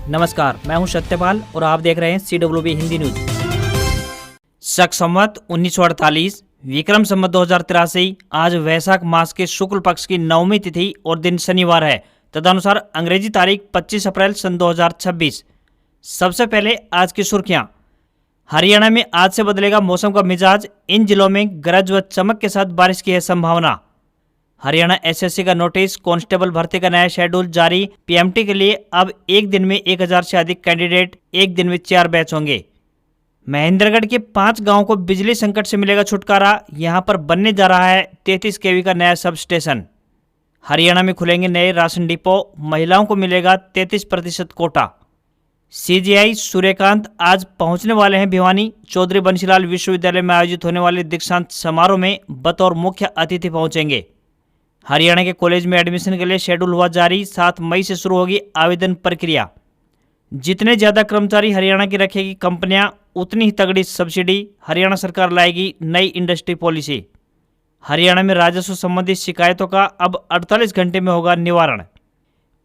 नमस्कार, मैं हूं सत्यपाल और आप देख रहे हैं CWB हिंदी न्यूज। शक संवत 1948 विक्रम संवत 2083 आज वैशाख मास के शुक्ल पक्ष की 9वीं तिथि और दिन शनिवार है। तदनुसार अंग्रेजी तारीख 25 अप्रैल सन 2026। सबसे पहले आज की सुर्खियां। हरियाणा में आज से बदलेगा मौसम का मिजाज, इन जिलों में गरज व चमक के साथ बारिश की है संभावना। हरियाणा एसएससी का नोटिस, कांस्टेबल भर्ती का नया शेड्यूल जारी। पीएमटी के लिए अब एक दिन में 1000 से अधिक कैंडिडेट, एक दिन में 4 बैच होंगे। महेंद्रगढ़ के 5 गांवों को बिजली संकट से मिलेगा छुटकारा, यहां पर बनने जा रहा है 33 केवी का नया सब स्टेशन। हरियाणा में खुलेंगे नए राशन डिपो, महिलाओं को मिलेगा 33% कोटा। सीजीआई सूर्यकांत आज पहुंचने वाले हैं भिवानी। चौधरी बंशीलाल विश्वविद्यालय में आयोजित होने वाले दीक्षांत समारोह में बतौर मुख्य अतिथि पहुंचेंगे। हरियाणा के कॉलेज में एडमिशन के लिए शेड्यूल हुआ जारी, 7 मई से शुरू होगी आवेदन प्रक्रिया। जितने ज्यादा कर्मचारी हरियाणा की रखेगी कंपनियां, उतनी ही तगड़ी सब्सिडी। हरियाणा सरकार लाएगी नई इंडस्ट्री पॉलिसी। हरियाणा में राजस्व संबंधी शिकायतों का अब 48 घंटे में होगा निवारण।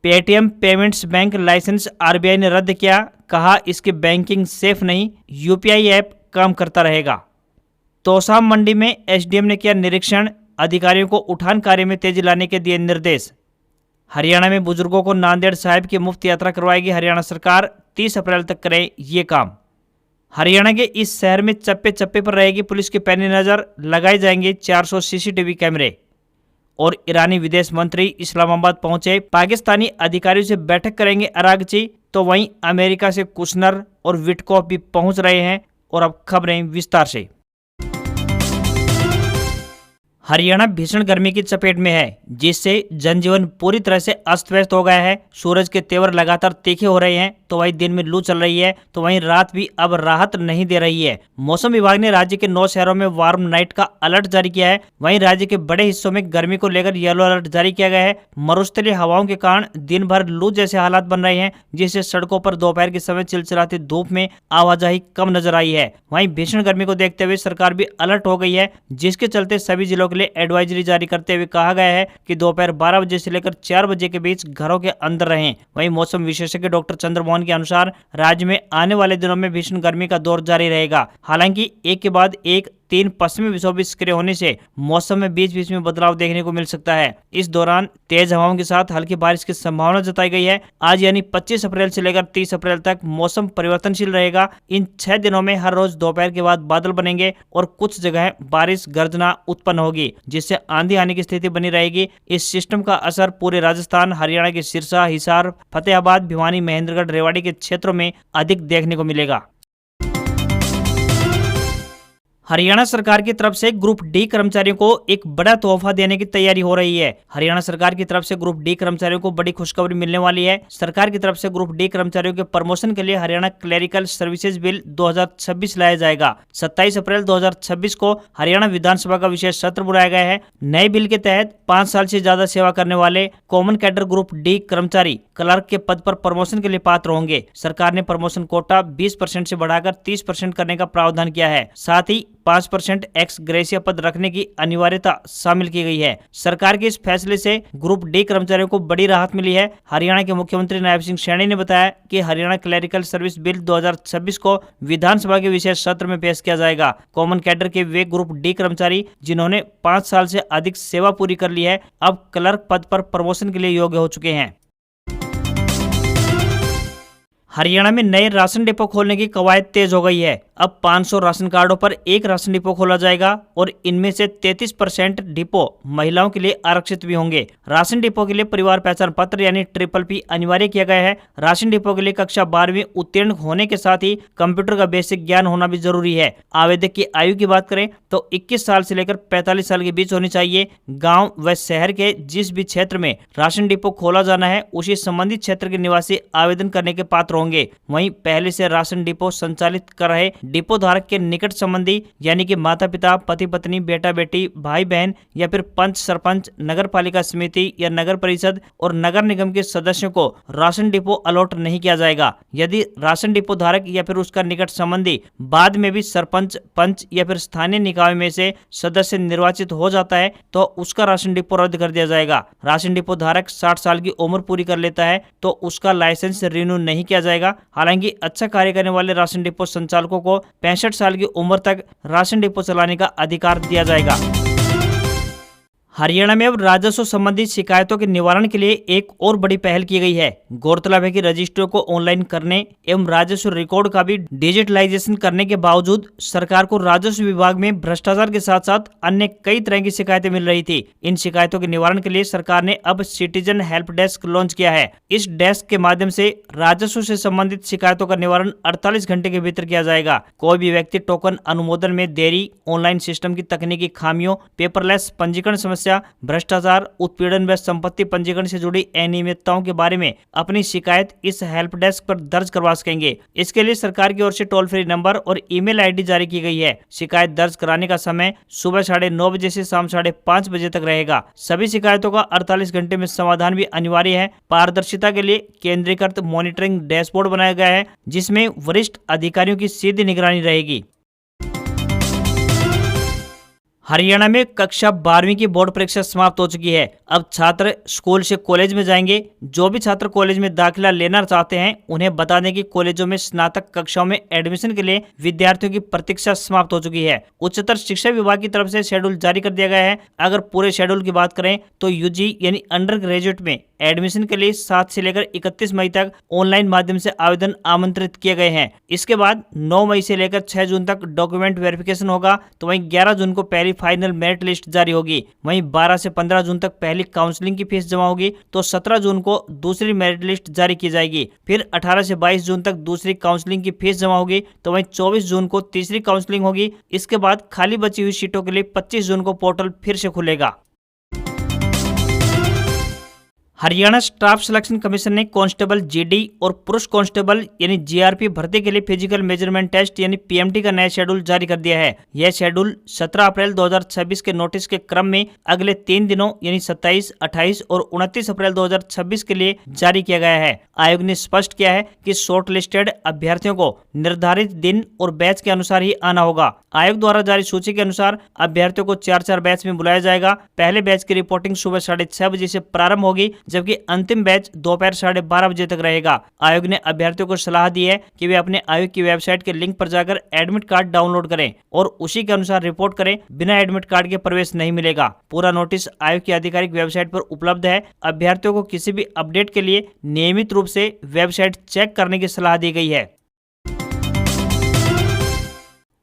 Paytm payments bank licence RBI ने रद्द किया, कहा इसकी बैंकिंग सेफ नहीं, यूपीआई ऐप काम करता रहेगा। तोसाम मंडी में एसडीएम ने किया निरीक्षण, अधिकारियों को उठान कार्य में तेजी लाने के दिए निर्देश। हरियाणा में बुजुर्गों को नांदेड़ साहिब की मुफ्त यात्रा करवाएगी हरियाणा सरकार, 30 अप्रैल तक करें ये काम। हरियाणा के इस शहर में चप्पे चप्पे पर रहेगी पुलिस की पैनी नजर, लगाए जाएंगे 400 सीसीटीवी कैमरे। और ईरानी विदेश मंत्री इस्लामाबाद पहुंचे, पाकिस्तानी अधिकारियों से बैठक करेंगे अरागची। तो वहीं अमेरिका से कुशनर और विटकॉफ भी पहुंच रहे हैं। और अब खबरें विस्तार से। हरियाणा भीषण गर्मी की चपेट में है, जिससे जनजीवन पूरी तरह से अस्त व्यस्त हो गया है। सूरज के तेवर लगातार तीखे हो रहे हैं, तो वहीं दिन में लू चल रही है, तो वहीं रात भी अब राहत नहीं दे रही है। मौसम विभाग ने राज्य के 9 शहरों में वार्म नाइट का अलर्ट जारी किया है। वहीं राज्य के बड़े हिस्सों में गर्मी को लेकर येलो अलर्ट जारी किया गया है। मरुस्थलीय हवाओं के कारण दिन भर लू जैसे हालात बन रहे हैं, जिससे सड़कों पर दोपहर के समय चिलचिलाती धूप में आवाजाही कम नजर आई है। वहीं भीषण गर्मी को देखते हुए सरकार भी अलर्ट हो गई है, जिसके चलते सभी जिलों के लिए एडवाइजरी जारी करते हुए कहा गया है कि दोपहर 12 बजे से लेकर 4 बजे के बीच घरों के अंदर रहें। वहीं मौसम विशेषज्ञ डॉक्टर चंद्रमोहन के अनुसार राज्य में आने वाले दिनों में भीषण गर्मी का दौर जारी रहेगा। हालांकि एक के बाद एक 3 पश्चिमी विक्षोभ सक्रिय होने से मौसम में बीच बीच में बदलाव देखने को मिल सकता है। इस दौरान तेज हवाओं के साथ हल्की बारिश की संभावना जताई गई है। आज यानी 25 अप्रैल से लेकर 30 अप्रैल तक मौसम परिवर्तनशील रहेगा। इन 6 दिनों में हर रोज दोपहर के बाद बादल बनेंगे और कुछ जगह बारिश गर्जना उत्पन्न होगी, जिससे आंधी आने की स्थिति बनी रहेगी। इस सिस्टम का असर पूरे राजस्थान, हरियाणा के सिरसा, हिसार, फतेहाबाद, भिवानी, महेंद्रगढ़, रेवाड़ी के क्षेत्रों में अधिक देखने को मिलेगा। हरियाणा सरकार की तरफ से ग्रुप डी कर्मचारियों को एक बड़ा तोहफा देने की तैयारी हो रही है। हरियाणा सरकार की तरफ से ग्रुप डी कर्मचारियों को बड़ी खुशखबरी मिलने वाली है। सरकार की तरफ से ग्रुप डी कर्मचारियों के प्रमोशन के लिए हरियाणा क्लेरिकल सर्विसेज बिल 2026 लाया जाएगा। 27 अप्रैल 2026 को हरियाणा विधानसभा का विशेष सत्र बुलाया गया है। नए बिल के तहत 5 साल से ज्यादा सेवा करने वाले कॉमन कैडर ग्रुप डी कर्मचारी क्लर्क के पद पर प्रमोशन के लिए पात्र होंगे। सरकार ने प्रमोशन कोटा 20% से बढ़ाकर 30% करने का प्रावधान किया है। साथ ही 5% एक्स ग्रेसिया पद रखने की अनिवार्यता शामिल की गई है। सरकार के इस फैसले से ग्रुप डी कर्मचारियों को बड़ी राहत मिली है। हरियाणा के मुख्यमंत्री नायब सिंह सैनी ने बताया कि हरियाणा क्लरिकल सर्विस बिल 2026 को विधानसभा के विशेष सत्र में पेश किया जाएगा। कॉमन कैडर के वे ग्रुप डी कर्मचारी जिन्होंने 5 साल से अधिक सेवा पूरी कर ली है, अब क्लर्क पद पर प्रमोशन के लिए योग्य हो चुके हैं। हरियाणा में नए राशन डिपो खोलने की कवायद तेज हो गई है। अब 500 राशन कार्डों पर एक राशन डिपो खोला जाएगा और इनमें से 33% डिपो महिलाओं के लिए आरक्षित भी होंगे। राशन डिपो के लिए परिवार पहचान पत्र यानी PPP अनिवार्य किया गया है। राशन डिपो के लिए कक्षा 12वीं उत्तीर्ण होने के साथ ही कंप्यूटर का बेसिक ज्ञान होना भी जरूरी है। आवेदक की आयु की बात करें तो 21 साल से लेकर 45 साल के बीच होनी चाहिए। गाँव व शहर के जिस भी क्षेत्र में राशन डिपो खोला जाना है, उसी संबंधित क्षेत्र के निवासी आवेदन करने के पात्र होंगे। वहीं पहले से राशन डिपो संचालित कर रहे डिपो धारक के निकट संबंधी यानी कि माता पिता, पति पत्नी, बेटा बेटी, भाई बहन या फिर पंच सरपंच, नगर पालिका समिति या नगर परिषद और नगर निगम के सदस्यों को राशन डिपो अलॉट नहीं किया जाएगा। यदि राशन डिपो धारक या फिर उसका निकट संबंधी बाद में भी सरपंच, पंच या फिर स्थानीय निकाय में से सदस्य निर्वाचित हो जाता है तो उसका राशन डिपो रद्द कर दिया जाएगा। राशन डिपो धारक 60 साल की उम्र पूरी कर लेता है तो उसका लाइसेंस रिन्यू नहीं किया जाएगा। हालांकि अच्छा कार्य करने वाले राशन डिपो संचालकों को 65 साल की उम्र तक राशन डिपो चलाने का अधिकार दिया जाएगा। हरियाणा में अब राजस्व संबंधी शिकायतों के निवारण के लिए एक और बड़ी पहल की गई है। गौरतलब है कि रजिस्ट्रियों को ऑनलाइन करने एवं राजस्व रिकॉर्ड का भी डिजिटलाइजेशन करने के बावजूद सरकार को राजस्व विभाग में भ्रष्टाचार के साथ साथ अन्य कई तरह की शिकायतें मिल रही थी। इन शिकायतों के निवारण के लिए सरकार ने अब सिटीजन हेल्प डेस्क लॉन्च किया है। इस डेस्क के माध्यम से राजस्व से संबंधित शिकायतों का निवारण 48 घंटे के भीतर किया जाएगा। कोई भी व्यक्ति टोकन अनुमोदन में देरी, ऑनलाइन सिस्टम की तकनीकी खामियों, पेपरलेस पंजीकरण समस्या, भ्रष्टाचार, उत्पीड़न व संपत्ति पंजीकरण से जुड़ी अनियमितताओं के बारे में अपनी शिकायत इस हेल्प डेस्क पर दर्ज करवा सकेंगे। इसके लिए सरकार की ओर से टोल फ्री नंबर और ईमेल आईडी जारी की गई है। शिकायत दर्ज कराने का समय सुबह 9:30 बजे से शाम 5:30 बजे तक रहेगा। सभी शिकायतों का 48 घंटे में समाधान भी अनिवार्य है। पारदर्शिता के लिए केंद्रीकृत मॉनिटरिंग डैशबोर्ड बनाया गया है जिसमें वरिष्ठ अधिकारियों की सीधी निगरानी रहेगी। हरियाणा में कक्षा 12वीं की बोर्ड परीक्षा समाप्त हो चुकी है। अब छात्र स्कूल से कॉलेज में जाएंगे। जो भी छात्र कॉलेज में दाखिला लेना चाहते हैं उन्हें बता दें कि कॉलेजों में स्नातक कक्षाओं में एडमिशन के लिए विद्यार्थियों की प्रतीक्षा समाप्त हो चुकी है। उच्चतर शिक्षा विभाग की तरफ से शेड्यूल जारी कर दिया गया है। अगर पूरे शेड्यूल की बात करें तो यूजी यानी अंडर ग्रेजुएट में एडमिशन के लिए 7 से लेकर 31 मई तक ऑनलाइन माध्यम से आवेदन आमंत्रित किए गए हैं। इसके बाद 9 मई से लेकर 6 जून तक डॉक्यूमेंट वेरिफिकेशन होगा। तो वहीं 11 जून को पहली फाइनल मेरिट लिस्ट जारी होगी। वहीं 12 से 15 जून तक पहली काउंसलिंग की फीस जमा होगी। तो 17 जून को दूसरी मेरिट लिस्ट जारी की जाएगी। फिर 18 से 22 जून तक दूसरी काउंसलिंग की फीस जमा होगी। तो वहीं 24 जून को तीसरी काउंसलिंग होगी। इसके बाद खाली बची हुई सीटों के लिए 25 जून को पोर्टल फिर से खुलेगा। हरियाणा स्टाफ सिलेक्शन कमीशन ने कांस्टेबल जीडी और पुरुष कांस्टेबल यानी जीआरपी भर्ती के लिए फिजिकल मेजरमेंट टेस्ट यानी पीएमटी का नया शेड्यूल जारी कर दिया है। यह शेड्यूल 17 अप्रैल 2026 के नोटिस के क्रम में अगले 3 दिनों यानी 27, 28 और 29 अप्रैल 2026 के लिए जारी किया गया है। आयोग ने स्पष्ट किया है कि शॉर्ट लिस्टेड अभ्यर्थियों को निर्धारित दिन और बैच के अनुसार ही आना होगा। आयोग द्वारा जारी सूची के अनुसार अभ्यर्थियों को 4-4 बैच में बुलाया जाएगा। पहले बैच की रिपोर्टिंग सुबह 6:30 बजे से प्रारंभ होगी जबकि अंतिम बैच दोपहर 12:30 बजे तक रहेगा। आयोग ने अभ्यर्थियों को सलाह दी है कि वे अपने आयोग की वेबसाइट के लिंक पर जाकर एडमिट कार्ड डाउनलोड करें और उसी के अनुसार रिपोर्ट करें। बिना एडमिट कार्ड के प्रवेश नहीं मिलेगा। पूरा नोटिस आयोग की आधिकारिक वेबसाइट पर उपलब्ध है। अभ्यर्थियों को किसी भी अपडेट के लिए नियमित रूप से वेबसाइट चेक करने की सलाह दी गई है।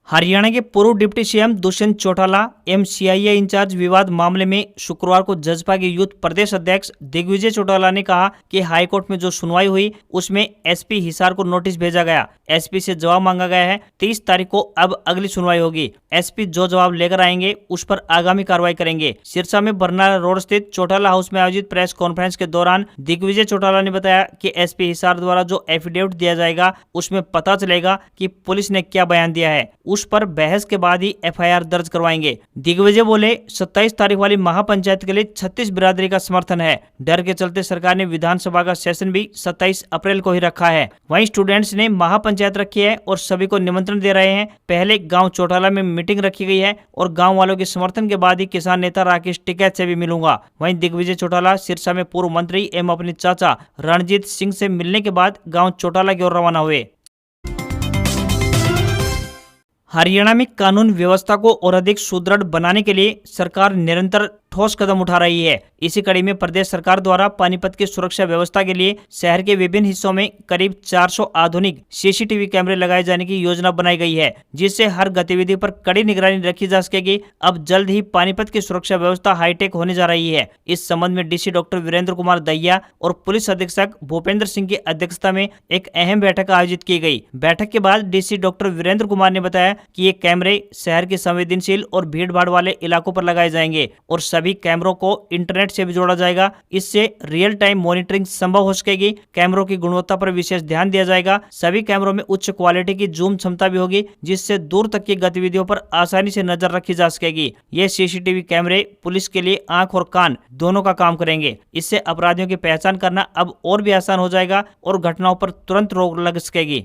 हरियाणा के पूर्व डिप्टी सीएम दुष्यंत चौटाला एवं सीआईए इंचार्ज विवाद मामले में शुक्रवार को जसपा के यूथ प्रदेश अध्यक्ष दिग्विजय चौटाला ने कहा कि हाईकोर्ट में जो सुनवाई हुई उसमें एसपी हिसार को नोटिस भेजा गया। एसपी से जवाब मांगा गया है। 30 तारीख को अब अगली सुनवाई होगी। एसपी जो जवाब लेकर आएंगे उस पर आगामी कार्रवाई करेंगे। सिरसा में बरनाला रोड स्थित चौटाला हाउस में आयोजित प्रेस कॉन्फ्रेंस के दौरान दिग्विजय चौटाला ने बताया कि एसपी हिसार द्वारा जो एफिडेविट दिया जाएगा उसमें पता चलेगा कि पुलिस ने क्या बयान दिया है। उस पर बहस के बाद ही एफआईआर दर्ज करवाएंगे। दिग्विजय बोले 27 तारीख वाली महापंचायत के लिए 36 बिरादरी का समर्थन है। डर के चलते सरकार ने विधानसभा का सेशन भी 27 अप्रैल को ही रखा है। वहीं स्टूडेंट्स ने महापंचायत रखी है और सभी को निमंत्रण दे रहे हैं। पहले गांव चौटाला में मीटिंग रखी गई है और गांव वालों के समर्थन के बाद ही किसान नेता राकेश टिकैत से भी मिलूंगा। वहीं दिग्विजय चौटाला सिरसा में पूर्व मंत्री एवं अपने चाचा रणजीत सिंह से मिलने के बाद गाँव चौटाला की ओर रवाना हुए। हरियाणा में कानून व्यवस्था को और अधिक सुदृढ़ बनाने के लिए सरकार निरंतर ठोस कदम उठा रही है। इसी कड़ी में प्रदेश सरकार द्वारा पानीपत की सुरक्षा व्यवस्था के लिए शहर के विभिन्न हिस्सों में करीब 400 आधुनिक सीसीटीवी कैमरे लगाए जाने की योजना बनाई गई है, जिससे हर गतिविधि पर कड़ी निगरानी रखी जा सकेगी। अब जल्द ही पानीपत की सुरक्षा व्यवस्था हाईटेक होने जा रही है। इस संबंध में डीसी डॉक्टर वीरेंद्र कुमार दहिया और पुलिस अधीक्षक भूपेंद्र सिंह की अध्यक्षता में एक अहम बैठक आयोजित की गई। बैठक के बाद डीसी डॉक्टर वीरेंद्र कुमार ने बताया कि ये कैमरे शहर के संवेदनशील और भीड़ भाड़ वाले इलाकों पर लगाए जाएंगे और सभी कैमरों को इंटरनेट से भी जोड़ा जाएगा। इससे रियल टाइम मॉनिटरिंग संभव हो सकेगी। कैमरों की गुणवत्ता पर विशेष ध्यान दिया जाएगा। सभी कैमरों में उच्च क्वालिटी की जूम क्षमता भी होगी, जिससे दूर तक की गतिविधियों पर आसानी से नजर रखी जा सकेगी। ये सीसीटीवी कैमरे पुलिस के लिए आंख और कान दोनों का काम करेंगे। इससे अपराधियों की पहचान करना अब और भी आसान हो जाएगा और घटनाओं पर तुरंत रोक लग सकेगी।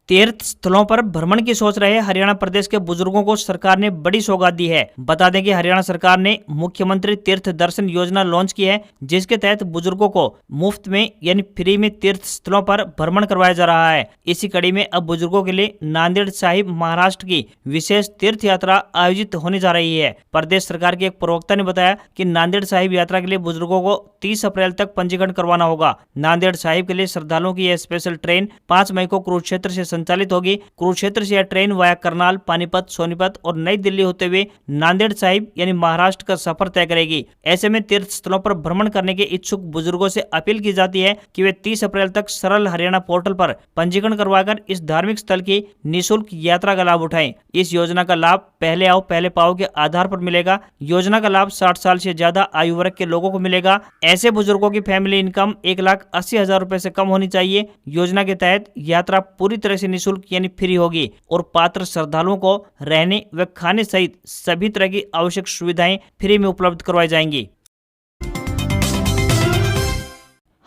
तीर्थ स्थलों पर भ्रमण की सोच रहे हरियाणा प्रदेश के बुजुर्गों को सरकार ने बड़ी सौगात दी है। बता दें कि हरियाणा सरकार ने मुख्यमंत्री तीर्थ दर्शन योजना लॉन्च की है, जिसके तहत बुजुर्गों को मुफ्त में यानी फ्री में तीर्थ स्थलों पर भ्रमण करवाया जा रहा है। इसी कड़ी में अब बुजुर्गों के लिए नांदेड़ साहिब महाराष्ट्र की विशेष तीर्थ यात्रा आयोजित होने जा रही है। प्रदेश सरकार के एक प्रवक्ता ने बताया कि नांदेड़ साहिब यात्रा के लिए बुजुर्गों को 30 अप्रैल तक पंजीकरण करवाना होगा। नांदेड़ साहिब के लिए श्रद्धालुओं की यह स्पेशल ट्रेन 5 मई को कुरुक्षेत्र से संचालित होगी। कुरुक्षेत्र से यह ट्रेन वाया करनाल, पानीपत, सोनीपत और नई दिल्ली होते हुए नांदेड़ साहिब यानी महाराष्ट्र का सफर तय करेगी। ऐसे में तीर्थ स्थलों पर भ्रमण करने के इच्छुक बुजुर्गों से अपील की जाती है कि वे 30 अप्रैल तक सरल हरियाणा पोर्टल पर पंजीकरण करवाकर इस धार्मिक स्थल की निःशुल्क यात्रा का लाभ उठाएं। इस योजना का लाभ पहले आओ पहले पाओ के आधार पर मिलेगा। योजना का लाभ 60 साल से ज्यादा आयु वर्ग के लोगों को मिलेगा। ऐसे बुजुर्गों की फैमिली इनकम 1,80,000 रुपए से कम होनी चाहिए। योजना के तहत यात्रा पूरी तरह से निःशुल्क यानी फ्री होगी और पात्र श्रद्धालुओं को रहने व खाने सहित सभी तरह की आवश्यक सुविधाएं फ्री में उपलब्ध करवाई जाएंगी।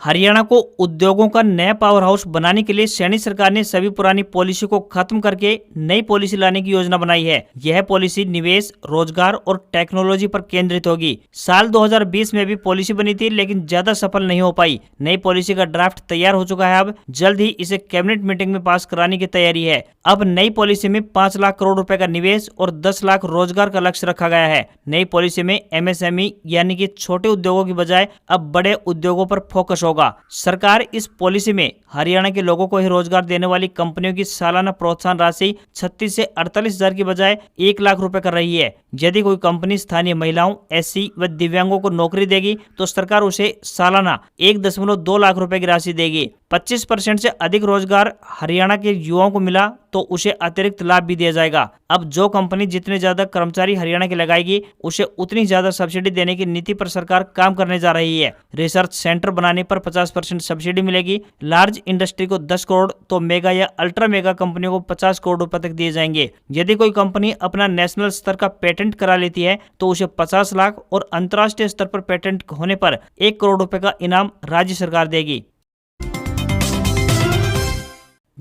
हरियाणा को उद्योगों का नया पावर हाउस बनाने के लिए सैनी सरकार ने सभी पुरानी पॉलिसी को खत्म करके नई पॉलिसी लाने की योजना बनाई है। यह पॉलिसी निवेश, रोजगार और टेक्नोलॉजी पर केंद्रित होगी। साल 2020 में भी पॉलिसी बनी थी, लेकिन ज्यादा सफल नहीं हो पाई। नई पॉलिसी का ड्राफ्ट तैयार हो चुका है। अब जल्द ही इसे कैबिनेट मीटिंग में पास कराने की तैयारी है। अब नई पॉलिसी में 5 लाख करोड़ रुपए का निवेश और 10 लाख रोजगार का लक्ष्य रखा गया है। नई पॉलिसी में MSME यानी कि छोटे उद्योगों की बजाय अब बड़े उद्योगों पर फोकस होगा। सरकार इस पॉलिसी में हरियाणा के लोगों को ही रोजगार देने वाली कंपनियों की सालाना प्रोत्साहन राशि 36 से 48,000 की बजाय 1 लाख रुपए कर रही है। यदि कोई कंपनी स्थानीय महिलाओं, SC व दिव्यांगों को नौकरी देगी तो सरकार उसे सालाना 1.2 लाख रुपए की राशि देगी। 25% से अधिक रोजगार हरियाणा के युवाओं को मिला तो उसे अतिरिक्त लाभ भी दिया जाएगा। अब जो कंपनी जितने ज्यादा कर्मचारी हरियाणा के लगाएगी उसे उतनी ज्यादा सब्सिडी देने की नीति पर सरकार काम करने जा रही है। रिसर्च सेंटर बनाने पर 50% सब्सिडी मिलेगी। लार्ज इंडस्ट्री को 10 करोड़ तो मेगा या अल्ट्रा मेगा कंपनियों को 50 करोड़ रुपए तक दिए जाएंगे। यदि कोई कंपनी अपना नेशनल स्तर का पेटेंट करा लेती है तो उसे 50 लाख और अंतर्राष्ट्रीय स्तर पर पेटेंट होने पर 1 करोड़ रुपए का इनाम राज्य सरकार देगी।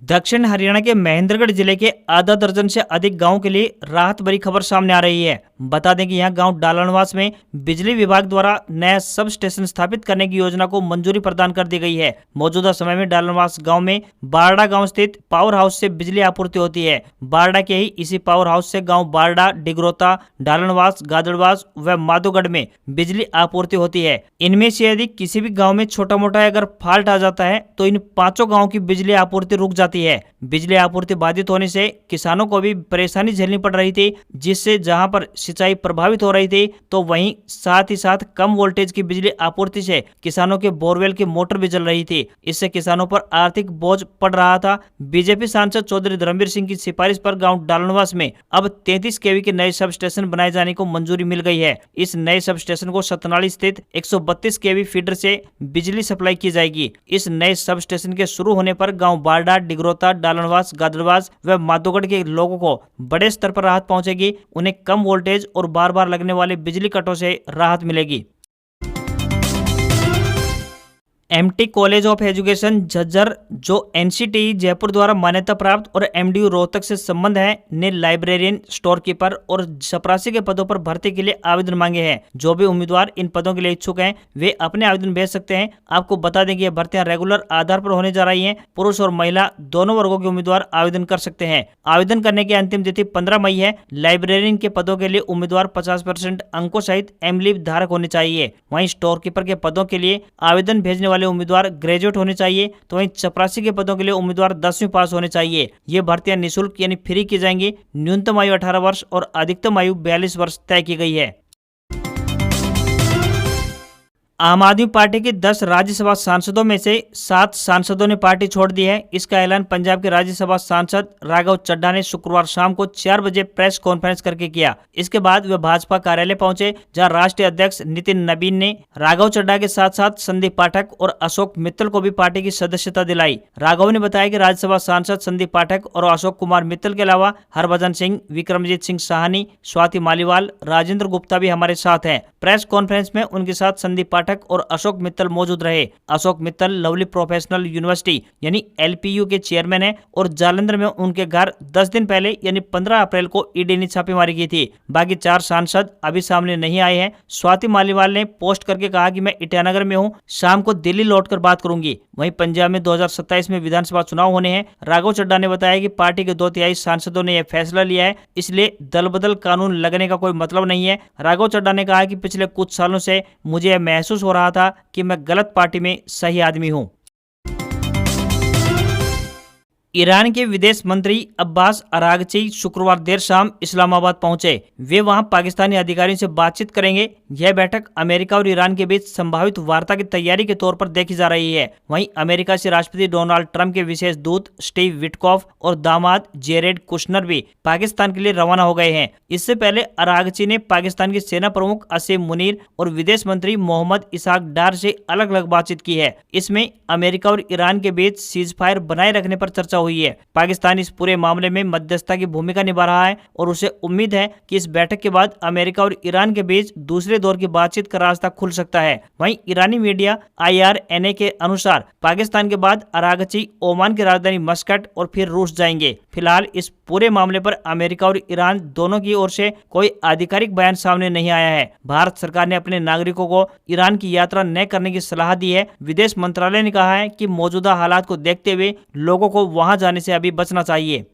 दक्षिण हरियाणा के महेंद्रगढ़ जिले के आधा दर्जन से अधिक गांवों के लिए राहत भरी खबर सामने आ रही है। बता दें कि यहां गांव डालनवास में बिजली विभाग द्वारा नया सब स्टेशन स्थापित करने की योजना को मंजूरी प्रदान कर दी गई है। मौजूदा समय में डालनवास गांव में बारडा गांव स्थित पावर हाउस से बिजली आपूर्ति होती है। बारडा के ही इसी पावर हाउस से गांव बारडा, डिग्रोता, डालनवास, गादड़वास व माधोगढ़ में बिजली आपूर्ति होती है। इनमें से यदि किसी भी गाँव में छोटा मोटा अगर फॉल्ट आ जाता है तो इन 5 गाँव की बिजली आपूर्ति रुक जाती है। बिजली आपूर्ति बाधित होने से किसानों को भी परेशानी झेलनी पड़ रही थी, जिससे जहां पर सिंचाई प्रभावित हो रही थी तो वहीं साथ ही साथ कम वोल्टेज की बिजली आपूर्ति से किसानों के बोरवेल की मोटर भी जल रही थी। इससे किसानों पर आर्थिक बोझ पड़ रहा था। बीजेपी सांसद चौधरी धर्मवीर सिंह की सिफारिश पर गांव डालनवास में अब 33 kV के नए सब स्टेशन बनाए जाने को मंजूरी मिल गई है। इस नए सब स्टेशन को सतनाली स्थित 132 kV फीडर से बिजली सप्लाई की जाएगी। इस नए सब स्टेशन के शुरू होने पर गाँव बारडा, डिग्रोता, डालनवास, गादड़वास व माधोगढ़ के लोगों को बड़े स्तर पर राहत पहुंचेगी। उन्हें कम वोल्टेज और बार बार लगने वाले बिजली कटों से राहत मिलेगी। MT college of education Jhajjar, जो NCTE जयपुर द्वारा मान्यता प्राप्त और MDU रोहतक से संबंध है, ने लाइब्रेरियन, स्टोर कीपर और चपरासी के पदों पर भर्ती के लिए आवेदन मांगे हैं। जो भी उम्मीदवार इन पदों के लिए इच्छुक हैं वे अपने आवेदन भेज सकते हैं। आपको बता दें कि ये भर्तियां रेगुलर आधार पर होने जा रही हैं। पुरुष और महिला दोनों वर्गों के उम्मीदवार आवेदन कर सकते हैं। आवेदन करने की अंतिम तिथि 15 मई है। लाइब्रेरियन के पदों के लिए उम्मीदवार 50% अंकों सहित M.Liv धारक होने चाहिए। वहीं स्टोर कीपर के पदों के लिए आवेदन भेजने वाले उम्मीदवार ग्रेजुएट होने चाहिए। तो वहीं चपरासी के पदों के लिए उम्मीदवार 10वीं पास होने चाहिए। ये भर्तियां निःशुल्क यानी फ्री की जाएंगी। न्यूनतम आयु 18 वर्ष और अधिकतम आयु 42 वर्ष तय की गई है। आम आदमी पार्टी के 10 राज्यसभा सांसदों में से 7 सांसदों ने पार्टी छोड़ दी है। इसका ऐलान पंजाब के राज्यसभा सांसद राघव चड्ढा ने शुक्रवार शाम को 4 बजे प्रेस कॉन्फ्रेंस करके किया। इसके बाद वे भाजपा कार्यालय पहुंचे, जहां राष्ट्रीय अध्यक्ष नितिन नबीन ने राघव चड्ढा के साथ साथ संदीप पाठक और अशोक मित्तल को भी पार्टी की सदस्यता दिलाई। राघव ने बताया कि राज्यसभा सांसद संदीप पाठक और अशोक कुमार मित्तल के अलावा हरभजन सिंह, विक्रमजीत सिंह साहनी, स्वाति मालीवाल, राजेंद्र गुप्ता भी हमारे साथ हैं। प्रेस कॉन्फ्रेंस में उनके साथ संदीप पाठक और अशोक मित्तल मौजूद रहे। Ashok Mittal lovely professional university यानी एलपीयू के चेयरमैन हैं और जालंधर में उनके घर 10 दिन पहले यानी 15 अप्रैल को ईडी ने छापेमारी की थी। बाकी 4 सांसद अभी सामने नहीं आए हैं। स्वाति मालीवाल ने पोस्ट करके कहा कि मैं ईटानगर में हूं, शाम को दिल्ली लौटकर बात करूंगी। वहीं पंजाब में 2027 में विधानसभा चुनाव होने हैं। राघव चड्ढा ने बताया कि पार्टी के 2/3 सांसदों ने यह फैसला लिया है, इसलिए दल बदल कानून लगने का कोई मतलब नहीं है। राघव चड्ढा ने कहा कि पिछले कुछ सालों से मुझे यह महसूस हो रहा था कि मैं गलत पार्टी में सही आदमी हूं। ईरान के विदेश मंत्री अब्बास अरागची शुक्रवार देर शाम इस्लामाबाद पहुंचे। वे वहां पाकिस्तानी अधिकारियों से बातचीत करेंगे। यह बैठक अमेरिका और ईरान के बीच संभावित वार्ता की तैयारी के तौर पर देखी जा रही है। वहीं अमेरिका से राष्ट्रपति डोनाल्ड ट्रंप के विशेष दूत स्टीव विटकॉफ और दामाद जेरेड कुशनर भी पाकिस्तान के लिए रवाना हो गए हैं। इससे पहले अरागची ने पाकिस्तान के सेना प्रमुख असीम मुनीर और विदेश मंत्री मोहम्मद इसाक डार से अलग अलग बातचीत की है। इसमें अमेरिका और ईरान के बीच सीजफायर बनाए रखने पर चर्चा हुई है। पाकिस्तान इस पूरे मामले में मध्यस्थता की भूमिका निभा रहा है और उसे उम्मीद है कि इस बैठक के बाद अमेरिका और ईरान के बीच दूसरे दौर की बातचीत का रास्ता खुल सकता है। वहीं ईरानी मीडिया IRNA के अनुसार पाकिस्तान के बाद अरागची ओमान की राजधानी मस्कट और फिर रूस जाएंगे। फिलहाल इस पूरे मामले पर अमेरिका और ईरान दोनों की ओर से कोई आधिकारिक बयान सामने नहीं आया है। भारत सरकार ने अपने नागरिकों को ईरान की यात्रा न करने की सलाह दी है। विदेश मंत्रालय ने कहा है कि मौजूदा हालात को देखते हुए लोगों को वहां जाने से अभी बचना चाहिए।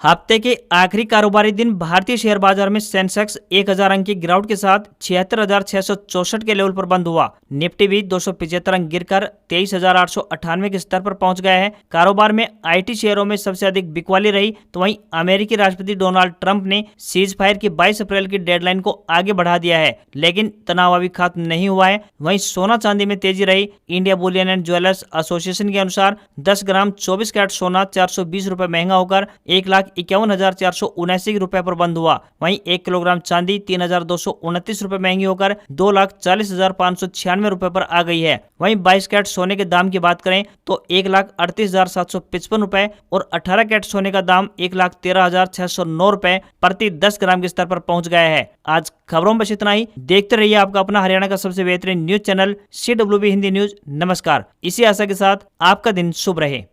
हफ्ते के आखिरी कारोबारी दिन भारतीय शेयर बाजार में सेंसेक्स 1000 अंक की गिरावट के साथ 76,664 के लेवल पर बंद हुआ। निफ्टी भी 275 अंक गिरकर 23,898 के स्तर पर पहुंच गया है। कारोबार में IT शेयरों में सबसे अधिक बिकवाली रही, तो वहीं अमेरिकी राष्ट्रपति डोनाल्ड ट्रंप ने सीज फायर की 22 अप्रैल की डेडलाइन को आगे बढ़ा दिया है, लेकिन तनाव अभी खत्म नहीं हुआ है। वहीं सोना चांदी में तेजी रही। India Boolean and jewellers association के अनुसार 10 ग्राम 24 कैरेट सोना 420 रुपए महंगा होकर 1,51,479 रुपए पर बंद हुआ। वहीं 1 किलोग्राम चांदी 3,229 रुपए महंगी होकर 2,40,596 रुपए पर आ गई है। वहीं 22 कैरेट सोने के दाम की बात करें तो 1,38,755 रुपए और 18 कैरेट सोने का दाम 1,13,609 रुपए प्रति 10 ग्राम के स्तर पर पहुंच गया है। आज खबरों में बस इतना ही। देखते रहिए आपका अपना हरियाणा का सबसे बेहतरीन news channel CWB Hindi news. नमस्कार। इसी आशा के साथ आपका दिन शुभ रहे।